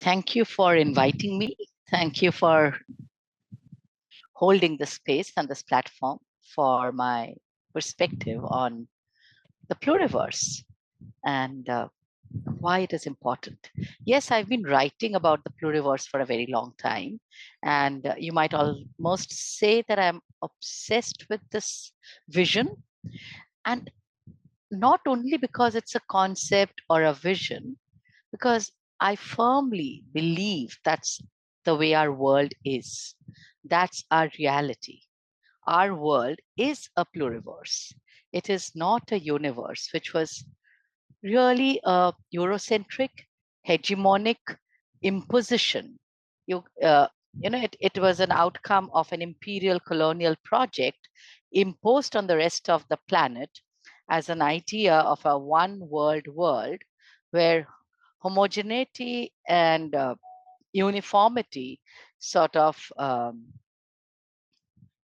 Thank you for inviting me. Thank you for holding this space and this platform for my perspective on the pluriverse and why it is important. Yes, I've been writing about the pluriverse for a very long time, and you might almost say that I'm obsessed with this vision, and not only because it's a concept or a vision, because I firmly believe that's the way our world is. That's our reality. Our world is a pluriverse. It is not a universe, which was really a Eurocentric, hegemonic imposition. You, uh, it was an outcome of an imperial colonial project imposed on the rest of the planet as an idea of a one world where homogeneity and uniformity sort of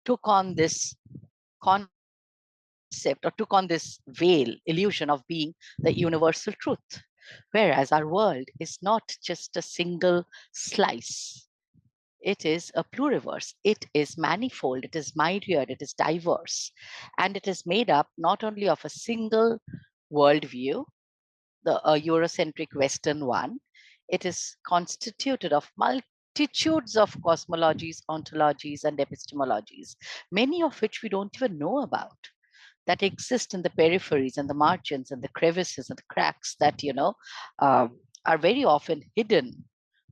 took on this concept or took on this veil illusion of being the universal truth. Whereas our world is not just a single slice. It is a pluriverse. It is manifold. It is myriad. It is diverse. And it is made up not only of a single worldview, the Eurocentric Western one. It is constituted of multitudes of cosmologies, ontologies, and epistemologies, many of which we don't even know about, that exist in the peripheries and the margins and the crevices and the cracks that, are very often hidden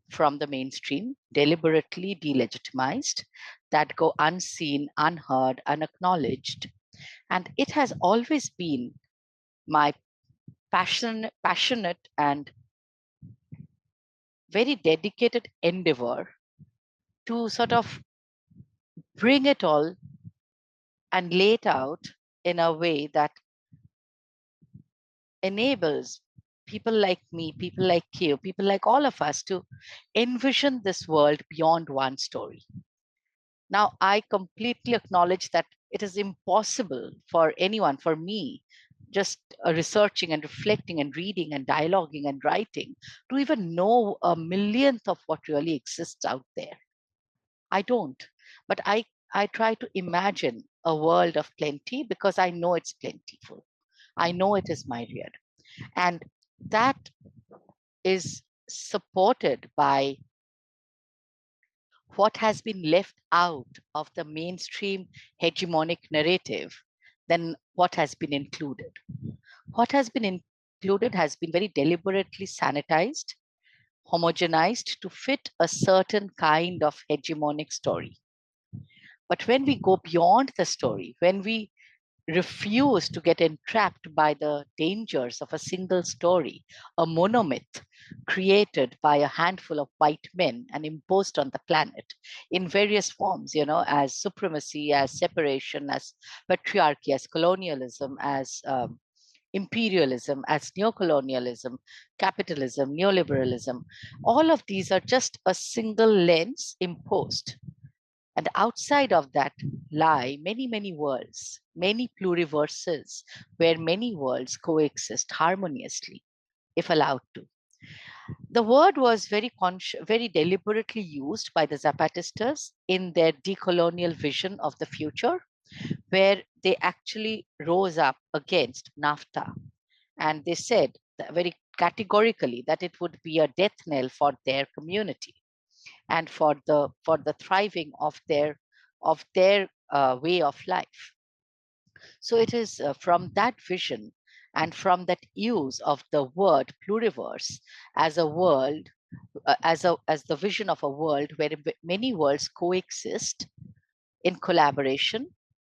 from the mainstream, deliberately delegitimized, that go unseen, unheard, unacknowledged. And it has always been my passionate and very dedicated endeavor to sort of bring it all and lay it out in a way that enables people like me, people like you, people like all of us to envision this world beyond one story. Now, I completely acknowledge that it is impossible for anyone, for me, just researching and reflecting and reading and dialoguing and writing to even know a millionth of what really exists out there. I don't. But I try to imagine a world of plenty because I know it's plentiful. I know it is myriad. And that is supported by what has been left out of the mainstream hegemonic narrative than what has been included. What has been included has been very deliberately sanitized, homogenized to fit a certain kind of hegemonic story. But when we go beyond the story, when we refuse to get entrapped by the dangers of a single story, a monomyth created by a handful of white men and imposed on the planet in various forms, as supremacy, as separation, as patriarchy, as colonialism, as imperialism, as neocolonialism, capitalism, neoliberalism. All of these are just a single lens imposed, and outside of that lie many, many worlds, many pluriverses, where many worlds coexist harmoniously, if allowed to. The word was very deliberately used by the Zapatistas in their decolonial vision of the future, where they actually rose up against NAFTA. And they said very categorically that it would be a death knell for their community and for the thriving of their way of life. So it is from that vision and from that use of the word pluriverse as a world, as the vision of a world where many worlds coexist in collaboration,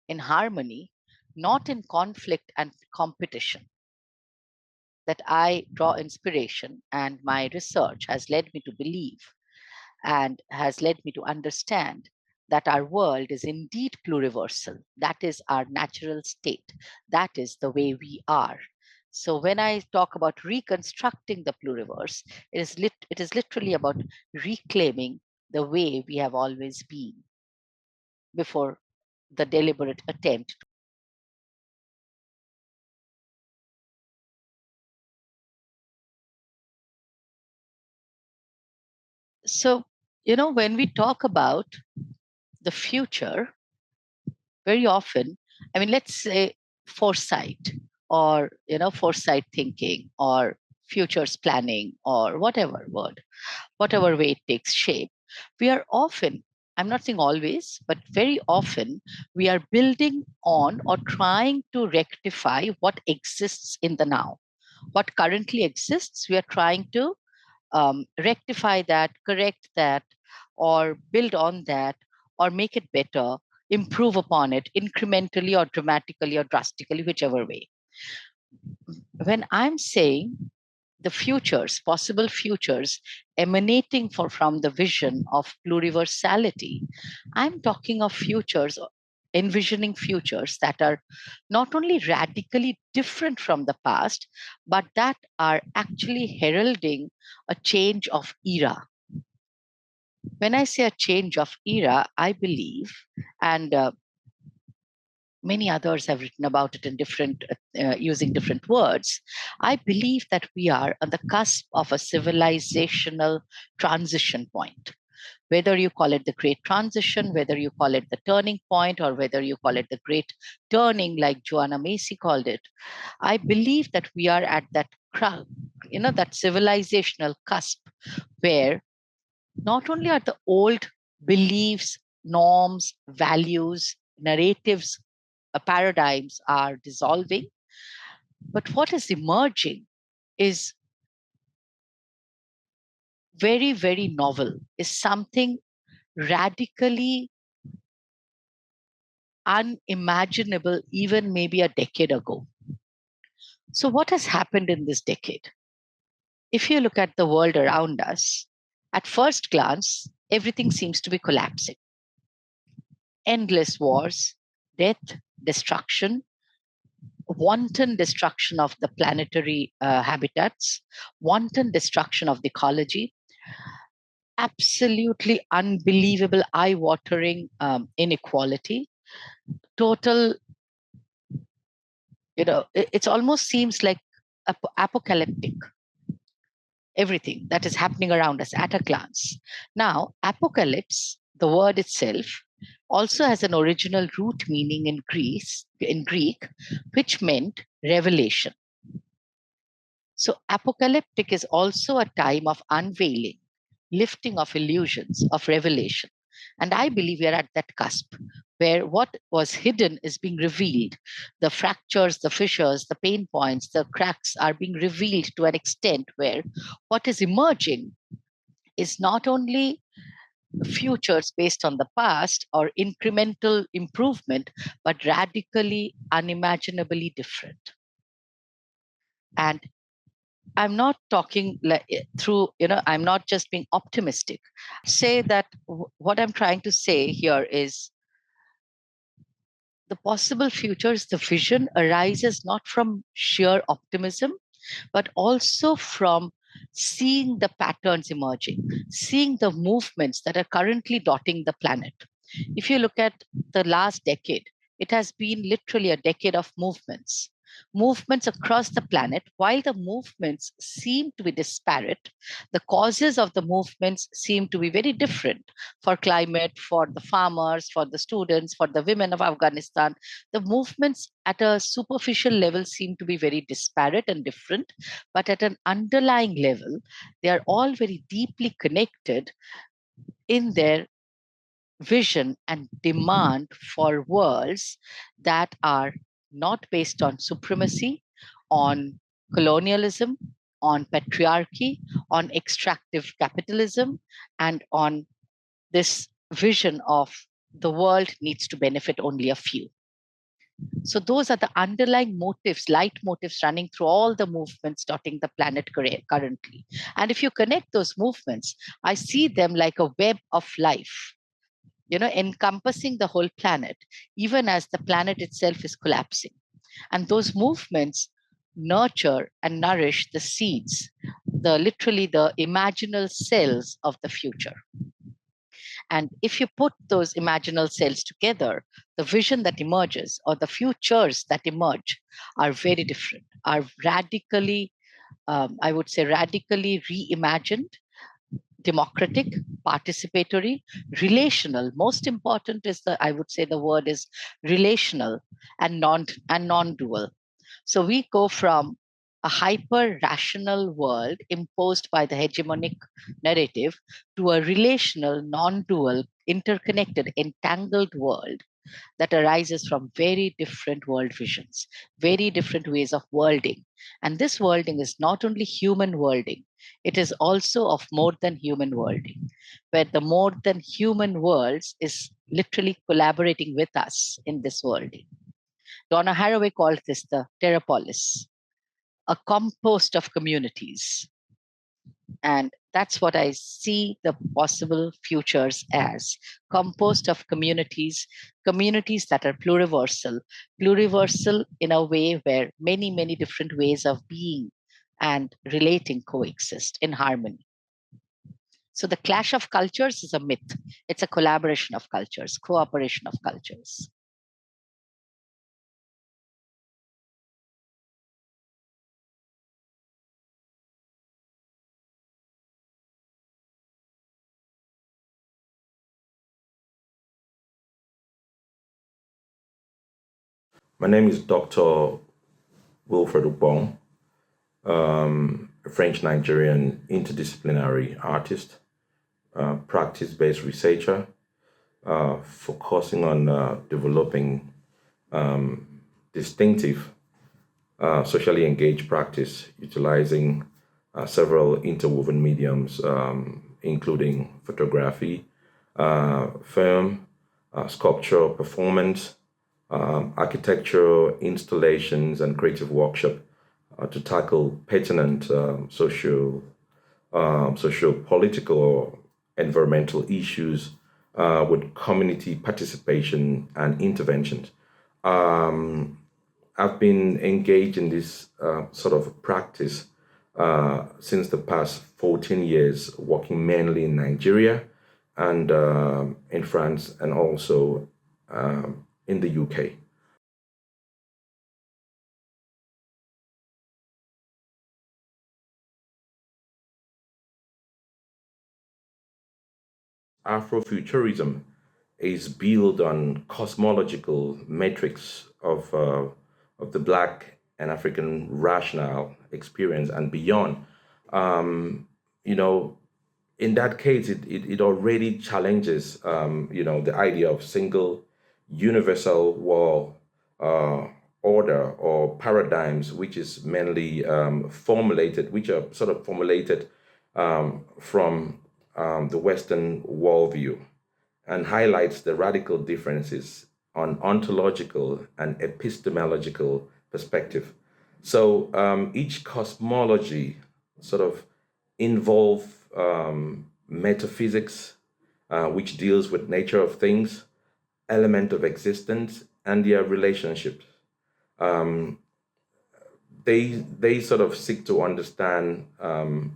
in harmony, not in conflict and competition, that I draw inspiration, and my research has led me to believe and has led me to understand that our world is indeed pluriversal. That is our natural state. That is the way we are. So when I talk about reconstructing the pluriverse, it is literally about reclaiming the way we have always been before the deliberate attempt So, when we talk about the future, very often, I mean, let's say foresight or, foresight thinking or futures planning or whatever word, whatever way it takes shape, we are often, I'm not saying always, but very often, we are building on or trying to rectify what exists in the now. What currently exists, we are trying to rectify that, correct that, or build on that, or make it better, improve upon it incrementally or dramatically or drastically, whichever way. When I'm saying the futures, possible futures emanating from the vision of pluriversality, I'm talking of futures, envisioning futures that are not only radically different from the past, but that are actually heralding a change of era. When I say a change of era, I believe, and many others have written about it in different, using different words. I believe that we are on the cusp of a civilizational transition point. Whether you call it the great transition, whether you call it the turning point, or whether you call it the great turning, like Joanna Macy called it, I believe that we are at that that civilizational cusp where not only are the old beliefs, norms, values, narratives, paradigms are dissolving, but what is emerging is very, very novel, is something radically unimaginable, even maybe a decade ago. So, what has happened in this decade? If you look at the world around us, at first glance, everything seems to be collapsing. Endless wars, death, destruction, wanton destruction of the planetary habitats, wanton destruction of the ecology, absolutely unbelievable, eye watering inequality, total, it almost seems like apocalyptic, everything that is happening around us at a glance. Now, apocalypse, the word itself, also has an original root meaning in Greek, which meant revelation. So, apocalyptic is also a time of unveiling, lifting of illusions, of revelation. And I believe we are at that cusp where what was hidden is being revealed. The fractures, the fissures, the pain points, the cracks are being revealed to an extent where what is emerging is not only futures based on the past or incremental improvement, but radically, unimaginably different. And I'm not talking through, I'm not just being optimistic. Say that what I'm trying to say here is the possible futures, the vision arises not from sheer optimism, but also from seeing the patterns emerging, seeing the movements that are currently dotting the planet. If you look at the last decade, it has been literally a decade of movements. Movements across the planet, while the movements seem to be disparate, the causes of the movements seem to be very different for climate, for the farmers, for the students, for the women of Afghanistan. The movements at a superficial level seem to be very disparate and different, but at an underlying level, they are all very deeply connected in their vision and demand for worlds that are not based on supremacy, on colonialism, on patriarchy, on extractive capitalism, and on this vision of the world needs to benefit only a few. So those are the underlying motives, light motives running through all the movements dotting the planet currently. And if you connect those movements, I see them like a web of life, encompassing the whole planet, even as the planet itself is collapsing. And those movements nurture and nourish the seeds, literally the imaginal cells of the future. And if you put those imaginal cells together, the vision that emerges or the futures that emerge are very different, are radically, I would say, radically reimagined, democratic, participatory, relational. Most important is I would say the word is relational and non-dual. So we go from a hyper rational world imposed by the hegemonic narrative to a relational, non dual, interconnected, entangled world that arises from very different world visions, very different ways of worlding. And this worlding is not only human worlding, it is also of more than human worlding, where the more than human worlds is literally collaborating with us in this worlding. Donna Haraway called this the Terrapolis, a compost of communities. And that's what I see the possible futures as compost of communities, communities that are pluriversal, pluriversal in a way where many, many different ways of being and relating coexist in harmony. So the clash of cultures is a myth. It's a collaboration of cultures, cooperation of cultures. My name is Dr. Wilfred Ukpong, a French Nigerian interdisciplinary artist, practice based researcher, focusing on developing distinctive, socially engaged practice utilizing several interwoven mediums, including photography, film, sculpture, performance, architecture, installations, and creative workshop to tackle pertinent socio-political or environmental issues with community participation and interventions. I've been engaged in this sort of practice since the past 14 years, working mainly in Nigeria and in France and also in the UK. Afrofuturism is built on cosmological metrics of the Black and African rational experience and beyond. You know, in that case, it already challenges, the idea of single universal world order or paradigms, which is mainly formulated, which are sort of formulated from the Western worldview and highlights the radical differences on ontological and epistemological perspective. So each cosmology sort of involve metaphysics, which deals with nature of things, element of existence, and their relationships. Um, they sort of seek to understand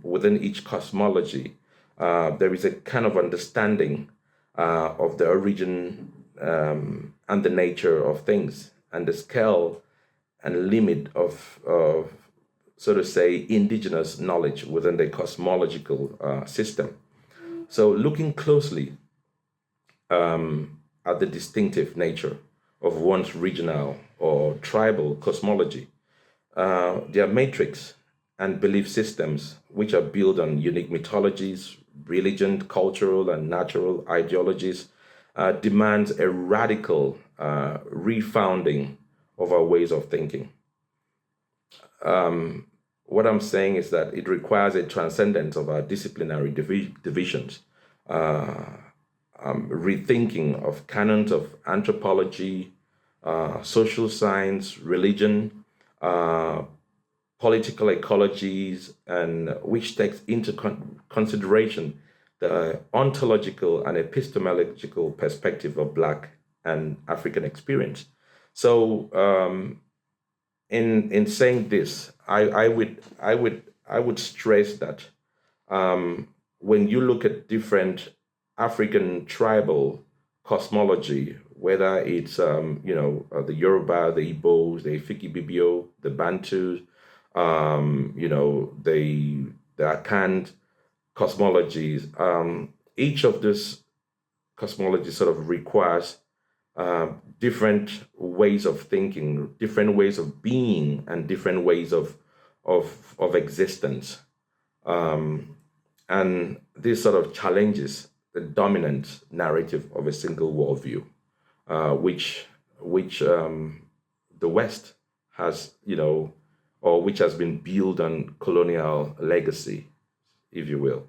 within each cosmology. There is a kind of understanding of the origin and the nature of things and the scale and limit of so to say, indigenous knowledge within the cosmological system. So, looking closely at the distinctive nature of one's regional or tribal cosmology, their matrix and belief systems, which are built on unique mythologies, religion, cultural, and natural ideologies, demands a radical refounding of our ways of thinking. What I'm saying is that it requires a transcendence of our disciplinary divisions, rethinking of canons of anthropology, social science, religion, political ecologies, and which takes into consideration the ontological and epistemological perspective of Black and African experience. So, in saying this, I would stress that when you look at different African tribal cosmology, whether it's the Yoruba, the Igbos, the Ifiki the Bantu, the Akan, cosmologies. Each of these cosmologies sort of requires different ways of thinking, different ways of being, and different ways of existence. And this sort of challenges the dominant narrative of a single worldview, which the West has, or which has been built on colonial legacy, if you will.